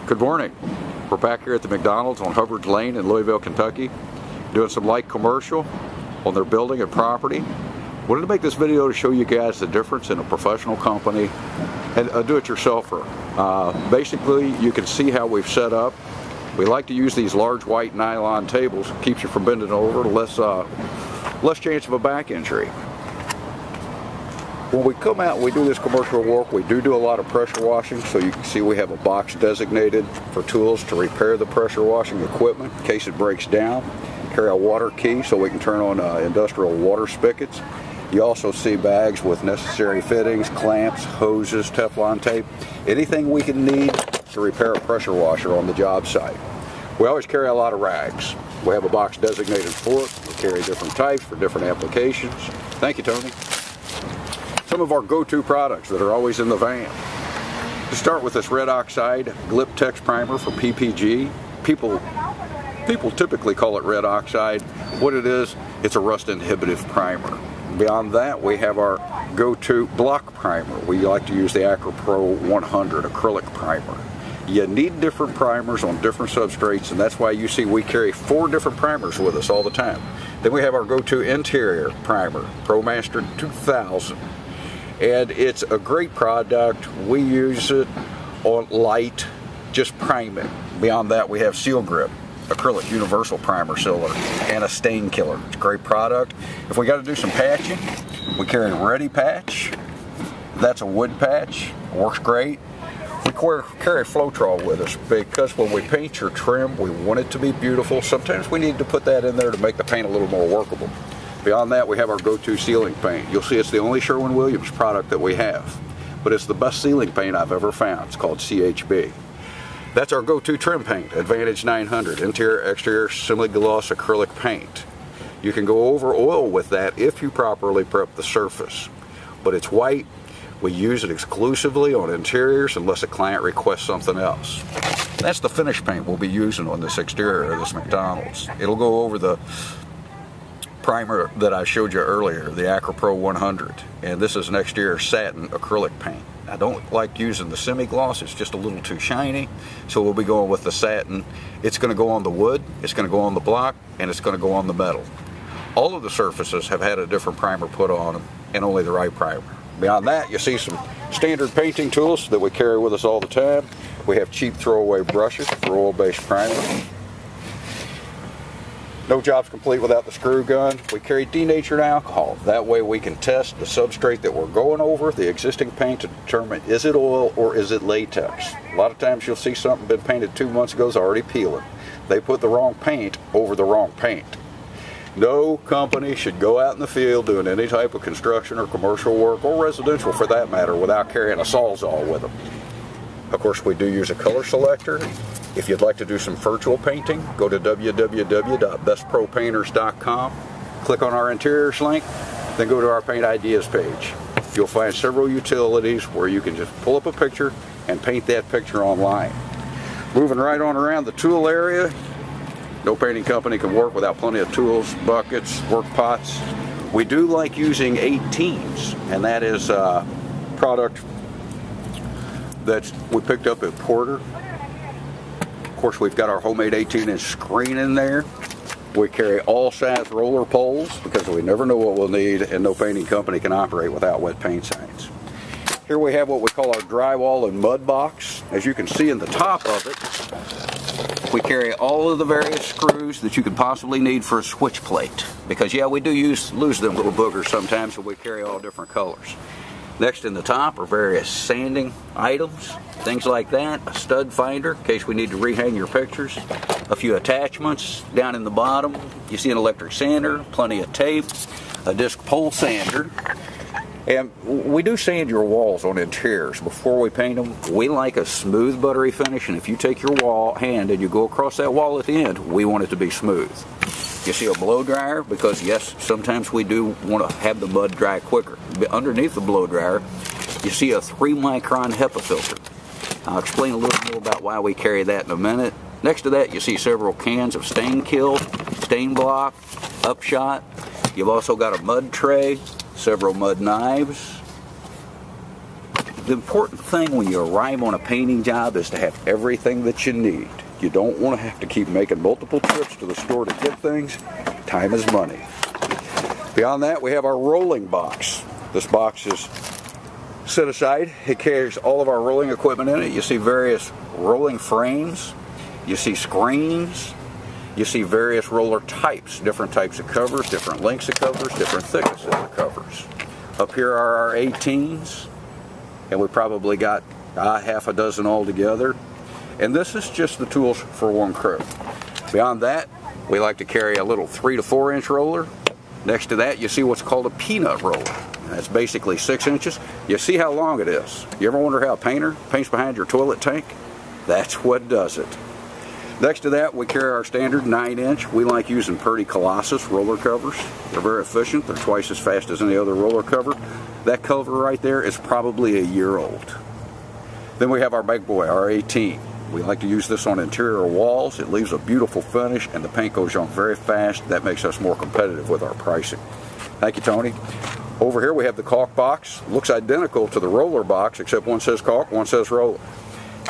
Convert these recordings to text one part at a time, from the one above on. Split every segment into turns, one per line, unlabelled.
Good morning. We're back here at the McDonald's on Hubbard's Lane in Louisville, Kentucky, doing some light commercial on their building and property. Wanted to make this video to show you guys the difference in a professional company and a do-it-yourselfer. Basically, you can see how we've set up. We like to use these large white nylon tables. Keeps you from bending over, less chance of a back injury. When we come out and we do this commercial work, we do a lot of pressure washing, so you can see we have a box designated for tools to repair the pressure washing equipment in case it breaks down. Carry a water key so we can turn on industrial water spigots. You also see bags with necessary fittings, clamps, hoses, Teflon tape, anything we can need to repair a pressure washer on the job site. We always carry a lot of rags. We have a box designated for it. We carry different types for different applications. Thank you, Tony. Some of our go-to products that are always in the van. To start with this red oxide Gliptex primer for PPG. People typically call it red oxide. What it is, it's a rust inhibitive primer. Beyond that, we have our go-to block primer. We like to use the AcroPro 100 acrylic primer. You need different primers on different substrates, and that's why you see we carry 4 different primers with us all the time. Then we have our go-to interior primer, ProMaster 2000. And it's a great product. We use it on light, just prime it. Beyond that, we have Seal Grip, acrylic universal primer sealer, and a stain killer. It's a great product. If we got to do some patching, we carry Ready Patch. That's a wood patch. Works great. We carry Floetrol with us because when we paint your trim, we want it to be beautiful. Sometimes we need to put that in there to make the paint a little more workable. Beyond that, we have our go-to ceiling paint. You'll see it's the only Sherwin-Williams product that we have, but it's the best ceiling paint I've ever found. It's called CHB. That's our go-to trim paint, Advantage 900, interior, exterior, semi-gloss acrylic paint. You can go over oil with that if you properly prep the surface, but it's white. We use it exclusively on interiors unless a client requests something else. That's the finish paint we'll be using on this exterior of this McDonald's. It'll go over the primer that I showed you earlier, the AcroPro 100, and this is an exterior satin acrylic paint. I don't like using the semi-gloss, it's just a little too shiny, so we'll be going with the satin. It's going to go on the wood, it's going to go on the block, and it's going to go on the metal. All of the surfaces have had a different primer put on them, and only the right primer. Beyond that, you see some standard painting tools that we carry with us all the time. We have cheap throwaway brushes for oil-based primers. No job's complete without the screw gun. We carry denatured alcohol. That way we can test the substrate that we're going over, the existing paint, to determine is it oil or is it latex. A lot of times you'll see something been painted 2 months ago is already peeling. They put the wrong paint over the wrong paint. No company should go out in the field doing any type of construction or commercial work, or residential for that matter, without carrying a Sawzall with them. Of course, we do use a color selector. If you'd like to do some virtual painting, go to www.bestpropainters.com, click on our interiors link, then go to our paint ideas page. You'll find several utilities where you can just pull up a picture and paint that picture online. Moving right on around the tool area, no painting company can work without plenty of tools, buckets, work pots. We do like using 18s, and that is a product that we picked up at Porter. Of course, we've got our homemade 18-inch screen in there. We carry all size roller poles because we never know what we'll need, and no painting company can operate without wet paint signs. Here we have what we call our drywall and mud box. As you can see in the top of it, we carry all of the various screws that you could possibly need for a switch plate. Because yeah, we do lose them little boogers sometimes, so we carry all different colors. Next in the top are various sanding items, things like that, a stud finder in case we need to rehang your pictures, a few attachments. Down in the bottom you see an electric sander, plenty of tape, a disc pole sander, and we do sand your walls on interiors before we paint them. We like a smooth buttery finish, and if you take your hand and you go across that wall at the end, we want it to be smooth. You see a blow dryer because yes, sometimes we do want to have the mud dry quicker. Underneath the blow dryer, you see a 3-micron HEPA filter. I'll explain a little more about why we carry that in a minute. Next to that, you see several cans of stain kill, stain block, upshot. You've also got a mud tray, several mud knives, The important thing when you arrive on a painting job is to have everything that you need. You don't want to have to keep making multiple trips to the store to get things. Time is money. Beyond that, we have our rolling box. This box is set aside. It carries all of our rolling equipment in it. You see various rolling frames. You see screens. You see various roller types, different types of covers, different lengths of covers, different thicknesses of covers. Up here are our 18s, and we probably got half a dozen altogether. And this is just the tools for one crew. Beyond that, we like to carry a little 3 to 4 inch roller. Next to that, you see what's called a peanut roller. That's basically 6 inches. You see how long it is. You ever wonder how a painter paints behind your toilet tank? That's what does it. Next to that, we carry our standard 9 inch. We like using Purdy Colossus roller covers. They're very efficient. They're twice as fast as any other roller cover. That cover right there is probably a year old. Then we have our big boy, our 18. We like to use this on interior walls. It leaves a beautiful finish, and the paint goes on very fast. That makes us more competitive with our pricing. Thank you, Tony. Over here we have the caulk box. Looks identical to the roller box, except one says caulk, one says roller.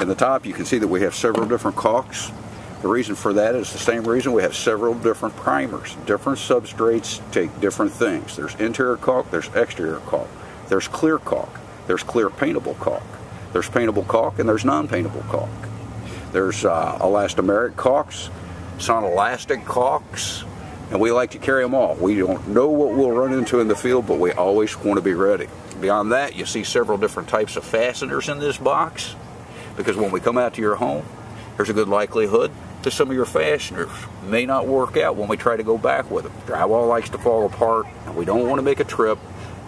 In the top, you can see that we have several different caulks. The reason for that is the same reason we have several different primers. Different substrates take different things. There's interior caulk, there's exterior caulk. There's clear caulk, there's clear paintable caulk. There's paintable caulk, and there's non-paintable caulk. There's elastomeric caulks, sonolastic caulks, and we like to carry them all. We don't know what we'll run into in the field, but we always want to be ready. Beyond that, you see several different types of fasteners in this box, because when we come out to your home, there's a good likelihood that some of your fasteners may not work out when we try to go back with them. Drywall likes to fall apart, and we don't want to make a trip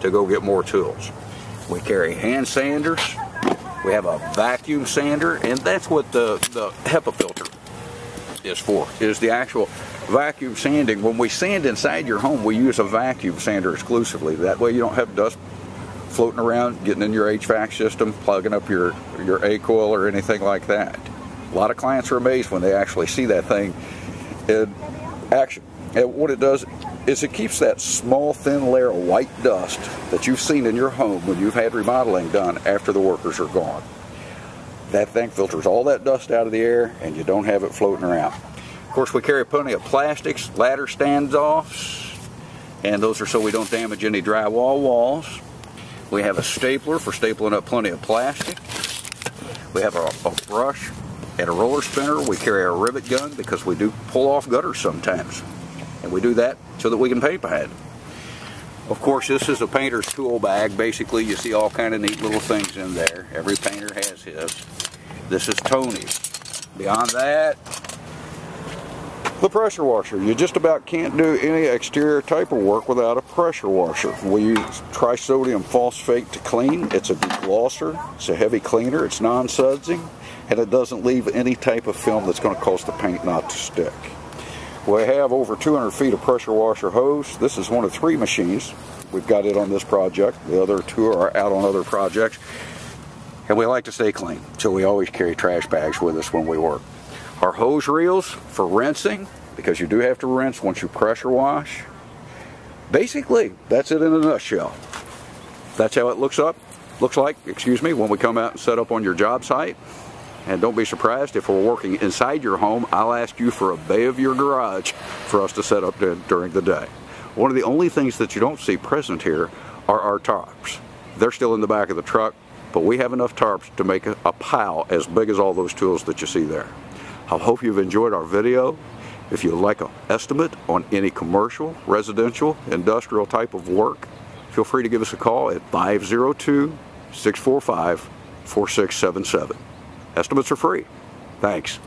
to go get more tools. We carry hand sanders. We have a vacuum sander, and that's what the HEPA filter is for, is the actual vacuum sanding. When we sand inside your home, we use a vacuum sander exclusively. That way you don't have dust floating around, getting in your HVAC system, plugging up your A-coil or anything like that. A lot of clients are amazed when they actually see that thing in action. And what it does is it keeps that small, thin layer of white dust that you've seen in your home when you've had remodeling done after the workers are gone. That thing filters all that dust out of the air, and you don't have it floating around. Of course, we carry plenty of plastics, ladder standoffs, and those are so we don't damage any drywall walls. We have a stapler for stapling up plenty of plastic. We have a brush and a roller spinner. We carry a rivet gun because we do pull off gutters sometimes. And we do that so that we can paint behind. Of course, this is a painter's tool bag. Basically, you see all kind of neat little things in there. Every painter has his. This is Tony's. Beyond that, the pressure washer. You just about can't do any exterior type of work without a pressure washer. We use trisodium phosphate to clean. It's a deglosser. It's a heavy cleaner. It's non-sudsing, and it doesn't leave any type of film that's going to cause the paint not to stick. We have over 200 feet of pressure washer hose. This is one of 3 machines. We've got it on this project. The other 2 are out on other projects. And we like to stay clean, so we always carry trash bags with us when we work. Our hose reels for rinsing, because you do have to rinse once you pressure wash. Basically, that's it in a nutshell. That's how it looks like, when we come out and set up on your job site. And don't be surprised if we're working inside your home, I'll ask you for a bay of your garage for us to set up during the day. One of the only things that you don't see present here are our tarps. They're still in the back of the truck, but we have enough tarps to make a pile as big as all those tools that you see there. I hope you've enjoyed our video. If you'd like an estimate on any commercial, residential, industrial type of work, feel free to give us a call at 502-645-4677. Estimates are free. Thanks.